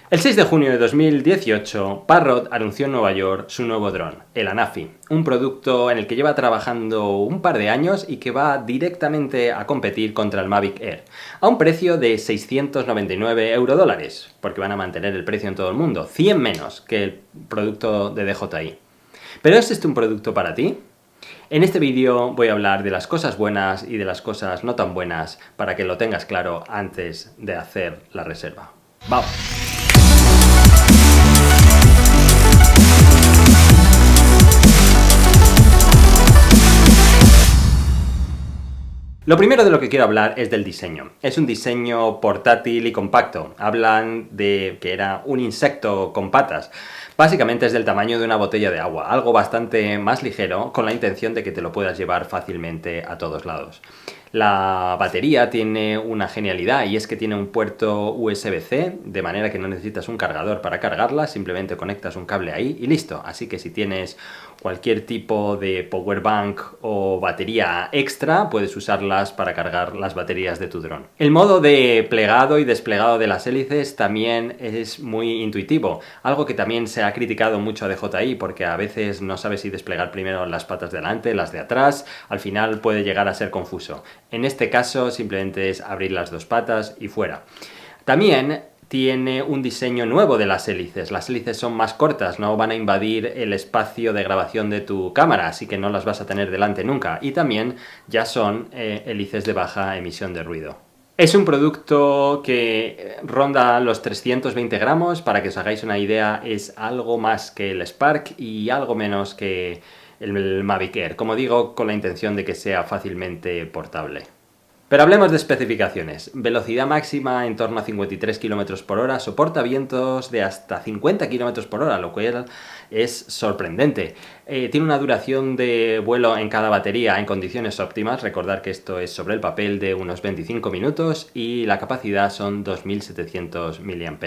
El 6 de junio de 2018, Parrot anunció en Nueva York su nuevo dron, el Anafi, un producto en el que lleva trabajando un par de años y que va directamente a competir contra el Mavic Air, a un precio de 699 eurodólares, porque van a mantener el precio en todo el mundo, 100 menos que el producto de DJI. ¿Pero es este un producto para ti? En este vídeo voy a hablar de las cosas buenas y de las cosas no tan buenas para que lo tengas claro antes de hacer la reserva. ¡Vamos! Lo primero de lo que quiero hablar es del diseño. Es un diseño portátil y compacto. Hablan de que era un insecto con patas. Básicamente es del tamaño de una botella de agua, algo bastante más ligero, con la intención de que te lo puedas llevar fácilmente a todos lados. La batería tiene una genialidad y es que tiene un puerto USB-C, de manera que no necesitas un cargador para cargarla, simplemente conectas un cable ahí y listo. Así que si tienes cualquier tipo de power bank o batería extra, puedes usarlas para cargar las baterías de tu dron. El modo de plegado y desplegado de las hélices también es muy intuitivo, algo que también se ha criticado mucho a DJI porque a veces no sabes si desplegar primero las patas de delante, las de atrás, al final puede llegar a ser confuso. En este caso simplemente es abrir las dos patas y fuera. También tiene un diseño nuevo de las hélices. Las hélices son más cortas, no van a invadir el espacio de grabación de tu cámara, así que no las vas a tener delante nunca. Y también ya son hélices de baja emisión de ruido. Es un producto que ronda los 320 gramos, para que os hagáis una idea, es algo más que el Spark y algo menos que el Mavic Air, como digo, con la intención de que sea fácilmente portable. Pero hablemos de especificaciones. Velocidad máxima en torno a 53 km por hora, soporta vientos de hasta 50 km por hora, lo cual es sorprendente. Tiene una duración de vuelo en cada batería en condiciones óptimas, recordar que esto es sobre el papel, de unos 25 minutos y la capacidad son 2700 mAh.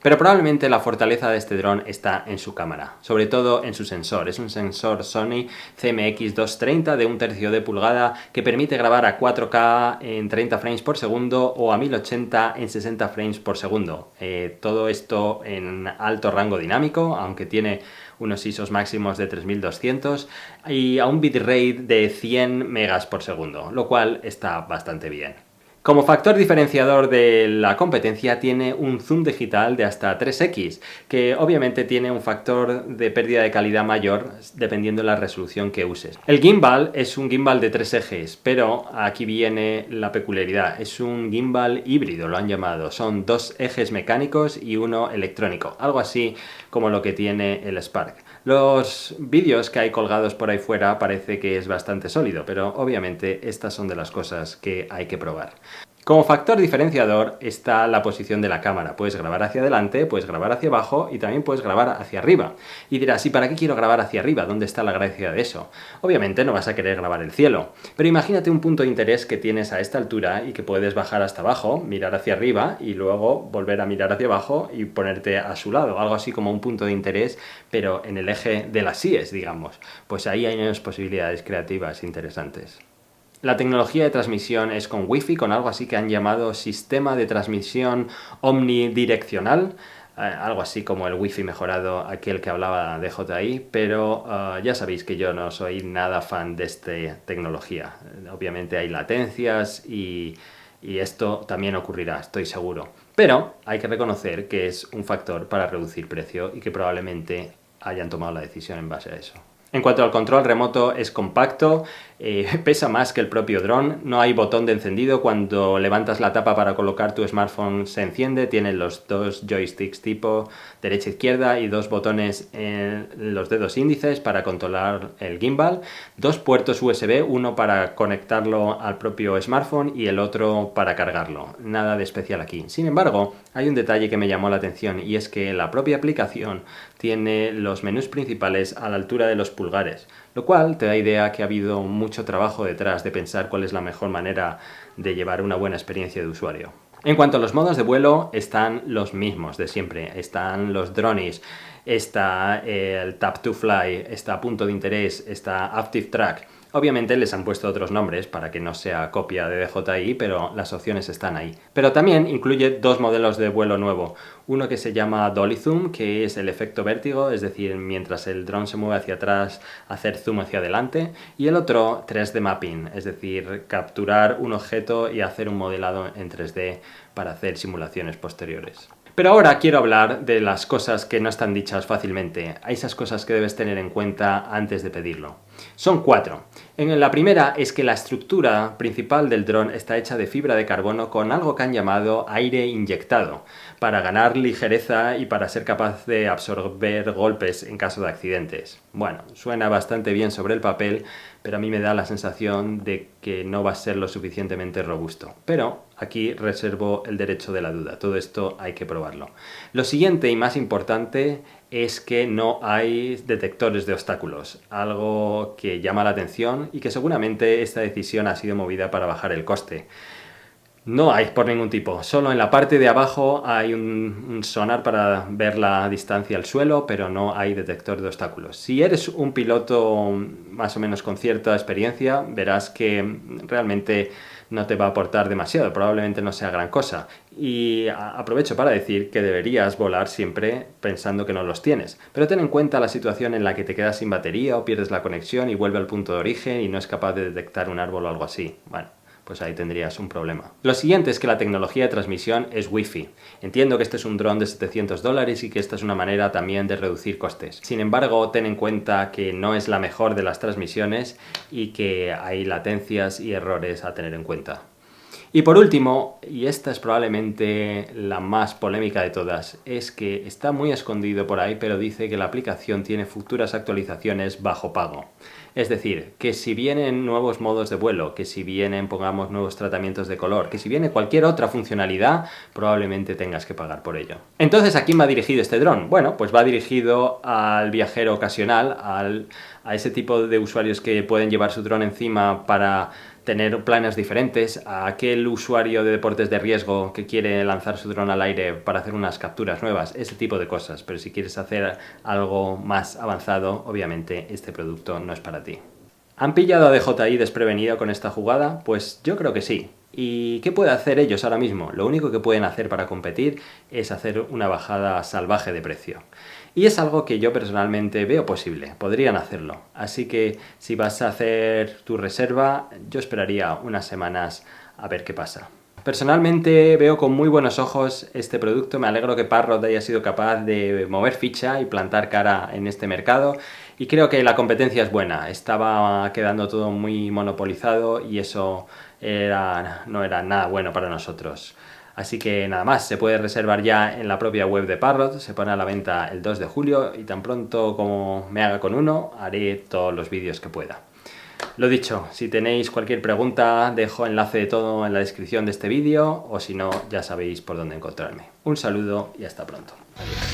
Pero probablemente la fortaleza de este dron está en su cámara, sobre todo en su sensor. Es un sensor Sony CMX230 de 1/3 de pulgada que permite grabar a 4K en 30 frames por segundo o a 1080 en 60 frames por segundo. Todo esto en alto rango dinámico, aunque tiene unos ISOs máximos de 3200 y a un bitrate de 100 megas por segundo, lo cual está bastante bien. Como factor diferenciador de la competencia tiene un zoom digital de hasta 3x, que obviamente tiene un factor de pérdida de calidad mayor dependiendo de la resolución que uses. El gimbal es un gimbal de 3 ejes, pero aquí viene la peculiaridad. Es un gimbal híbrido, lo han llamado. Son 2 ejes mecánicos y uno electrónico, algo así como lo que tiene el Spark. Los vídeos que hay colgados por ahí fuera parece que es bastante sólido, pero obviamente estas son de las cosas que hay que probar. Como factor diferenciador está la posición de la cámara. Puedes grabar hacia adelante, puedes grabar hacia abajo y también puedes grabar hacia arriba. Y dirás, ¿y para qué quiero grabar hacia arriba? ¿Dónde está la gracia de eso? Obviamente no vas a querer grabar el cielo, pero imagínate un punto de interés que tienes a esta altura y que puedes bajar hasta abajo, mirar hacia arriba y luego volver a mirar hacia abajo y ponerte a su lado. Algo así como un punto de interés, pero en el eje de las síes, digamos. Pues ahí hay unas posibilidades creativas interesantes. La tecnología de transmisión es con Wi-Fi, con algo así que han llamado sistema de transmisión omnidireccional, algo así como el Wi-Fi mejorado, aquel que hablaba de DJI, pero ya sabéis que yo no soy nada fan de esta tecnología. Obviamente hay latencias y esto también ocurrirá, estoy seguro. Pero hay que reconocer que es un factor para reducir precio y que probablemente hayan tomado la decisión en base a eso. En cuanto al control remoto, es compacto, pesa más que el propio dron, no hay botón de encendido. Cuando levantas la tapa para colocar tu smartphone se enciende, tiene los dos joysticks tipo derecha-izquierda y 2 botones en los dedos índices para controlar el gimbal, 2 puertos USB, uno para conectarlo al propio smartphone y el otro para cargarlo. Nada de especial aquí. Sin embargo, hay un detalle que me llamó la atención y es que la propia aplicación tiene los menús principales a la altura de los pulgares, lo cual te da idea que ha habido mucho trabajo detrás de pensar cuál es la mejor manera de llevar una buena experiencia de usuario. En cuanto a los modos de vuelo, están los mismos de siempre. Están los drones, está el Tap to Fly, está Punto de Interés, está Active Track. Obviamente les han puesto otros nombres para que no sea copia de DJI, pero las opciones están ahí. Pero también incluye dos modelos de vuelo nuevo. Uno que se llama Dolly Zoom, que es el efecto vértigo, es decir, mientras el dron se mueve hacia atrás, hacer zoom hacia adelante. Y el otro 3D Mapping, es decir, capturar un objeto y hacer un modelado en 3D para hacer simulaciones posteriores. Pero ahora quiero hablar de las cosas que no están dichas fácilmente, esas cosas que debes tener en cuenta antes de pedirlo. Son 4. La primera es que la estructura principal del dron está hecha de fibra de carbono con algo que han llamado aire inyectado, para ganar ligereza y para ser capaz de absorber golpes en caso de accidentes. Bueno, suena bastante bien sobre el papel, pero a mí me da la sensación de que no va a ser lo suficientemente robusto. Pero aquí reservo el derecho de la duda, todo esto hay que probarlo. Lo siguiente y más importante es que no hay detectores de obstáculos, algo que llama la atención y que seguramente esta decisión ha sido movida para bajar el coste. No hay por ningún tipo, solo en la parte de abajo hay un sonar para ver la distancia al suelo, pero no hay detector de obstáculos. Si eres un piloto más o menos con cierta experiencia, verás que realmente no te va a aportar demasiado, probablemente no sea gran cosa. Y aprovecho para decir que deberías volar siempre pensando que no los tienes. Pero ten en cuenta la situación en la que te quedas sin batería o pierdes la conexión y vuelve al punto de origen y no es capaz de detectar un árbol o algo así. Bueno, pues ahí tendrías un problema. Lo siguiente es que la tecnología de transmisión es Wi-Fi. Entiendo que este es un dron de $700 y que esta es una manera también de reducir costes. Sin embargo, ten en cuenta que no es la mejor de las transmisiones y que hay latencias y errores a tener en cuenta. Y por último, y esta es probablemente la más polémica de todas, es que está muy escondido por ahí, pero dice que la aplicación tiene futuras actualizaciones bajo pago. Es decir, que si vienen nuevos modos de vuelo, que si vienen, pongamos, nuevos tratamientos de color, que si viene cualquier otra funcionalidad, probablemente tengas que pagar por ello. Entonces, ¿a quién va dirigido este dron? Bueno, pues va dirigido al viajero ocasional, a ese tipo de usuarios que pueden llevar su dron encima para tener planes diferentes, a aquel usuario de deportes de riesgo que quiere lanzar su dron al aire para hacer unas capturas nuevas, ese tipo de cosas. Pero si quieres hacer algo más avanzado, obviamente este producto no es para ti. ¿Han pillado a DJI desprevenido con esta jugada? Pues yo creo que sí. ¿Y qué pueden hacer ellos ahora mismo? Lo único que pueden hacer para competir es hacer una bajada salvaje de precio. Y es algo que yo personalmente veo posible, podrían hacerlo. Así que si vas a hacer tu reserva, yo esperaría unas semanas a ver qué pasa. Personalmente veo con muy buenos ojos este producto, me alegro que Parrot haya sido capaz de mover ficha y plantar cara en este mercado y creo que la competencia es buena, estaba quedando todo muy monopolizado y eso no era nada bueno para nosotros. Así que nada más, se puede reservar ya en la propia web de Parrot, se pone a la venta el 2 de julio y tan pronto como me haga con uno, haré todos los vídeos que pueda. Lo dicho, si tenéis cualquier pregunta, dejo enlace de todo en la descripción de este vídeo o si no, ya sabéis por dónde encontrarme. Un saludo y hasta pronto. Adiós.